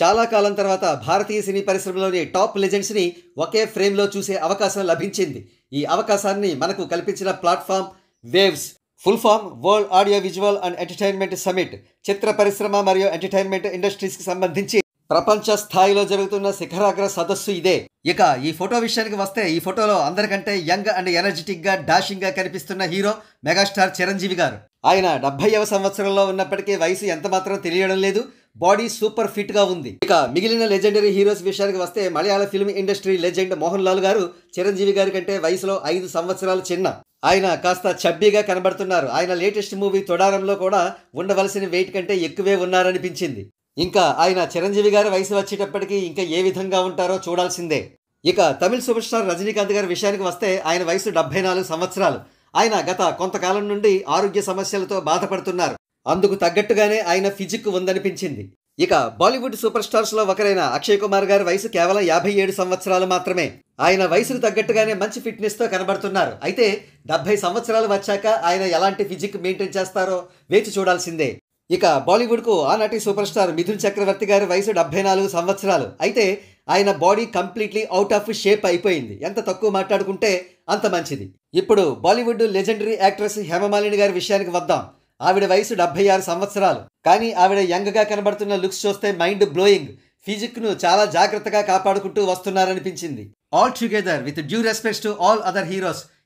చాలా కాలం తర్వాత భారతీయ సినీ పరిశ్రమలోని టాప్ లెజెండ్స్ని ఒకే ఫ్రేమ్లో చూసే అవకాశం లభించింది. ఈ అవకాశాన్ని మనకు కల్పించిన ప్లాట్ఫామ్ వేవ్స్. Full form world audio visual and entertainment summit. చిత్ర పరిశ్రమ మరియు ఎంటర్టైన్మెంట్ ఇండస్ట్రీస్కి సంబంధించి ప్రపంచ స్థాయిలో జరుగుతున్న శిఖరాగ్ర సదస్సు ఇదే. ఇక ఈ ఫోటో విషయానికి వస్తే, ఈ ఫోటోలో అందరికంటే యంగ్ అండ్ ఎనర్జెటిక్గా డాషింగ్గా కనిపిస్తున్న హీరో మెగాస్టార్ చిరంజీవి గారు. ఆయన 70వ సంవత్సరంలో ఉన్నప్పటికీ వయసు ఎంత మాత్రం తెలియడం లేదు. బాడీ సూపర్ ఫిట్గా ఉంది. ఇక మిగిలిన లెజెండరీ హీరోస్ విషయానికి వస్తే, Malayalam film industry legend Mohan Lal గారు చిరంజీవి గారి కంటే వయసులో 5 సంవత్సరాలు చిన్న. ఆయన కాస్త చబ్బీగా కనబడుతున్నారు. ఆయన లేటెస్ట్ మూవీ తొడారంలో కూడా ఉండవలసిన వెయిట్ కంటే ఎక్కువే ఉన్నారనిపించింది. ఇంకా ఆయన చిరంజీవి గారి వయసు వచ్చేటప్పటికి ఇంకా ఏ విధంగా ఉంటారో చూడాల్సిందే. ఇక తమిళ సూపర్ స్టార్ రజనీకాంత్ గారి విషయానికి వస్తే, ఆయన వయసు 74 సంవత్సరాలు. ఆయన గత కొంతకాలం నుండి ఆరోగ్య సమస్యలతో బాధపడుతున్నారు. అందుకు తగ్గట్టుగానే ఆయన ఫిజిక్ ఉందనిపించింది. ఇక బాలీవుడ్ సూపర్ స్టార్స్లో ఒకరైన అక్షయ్ కుమార్ గారి వయసు కేవలం 57 సంవత్సరాలు మాత్రమే. ఆయన వయసుకు తగ్గట్టుగానే మంచి ఫిట్నెస్తో కనబడుతున్నారు. అయితే 70 సంవత్సరాలు వచ్చాక ఆయన ఎలాంటి ఫిజిక్ మెయింటైన్ చేస్తారో వేచి చూడాల్సిందే. ఇక బాలీవుడ్కు ఆనాటి సూపర్ స్టార్ మిథున్ చక్రవర్తి గారి వయసు 74 సంవత్సరాలు. అయితే ఆయన body completely out of shape అయిపోయింది. ఎంత తక్కువ మాట్లాడుకుంటే అంత మంచిది. ఇప్పుడు బాలీవుడ్ లెజెండరీ యాక్ట్రెస్ హేమమాలిని గారి విషయానికి వద్దాం. ఆవిడ వయసు 76 సంవత్సరాలు. కానీ ఆవిడ యంగ్గా కనబడుతున్న లుక్స్ చూస్తే మైండ్ బ్లోయింగ్. ఫిజిక్ను చాలా జాగ్రత్తగా కాపాడుకుంటూ వస్తున్నారనిపించింది. All together with due respects to all other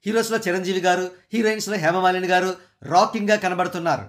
హీరోస్లో చిరంజీవి గారు, హీరోయిన్స్లో హేమమాలిని గారు రాకింగ్గా కనబడుతున్నారు.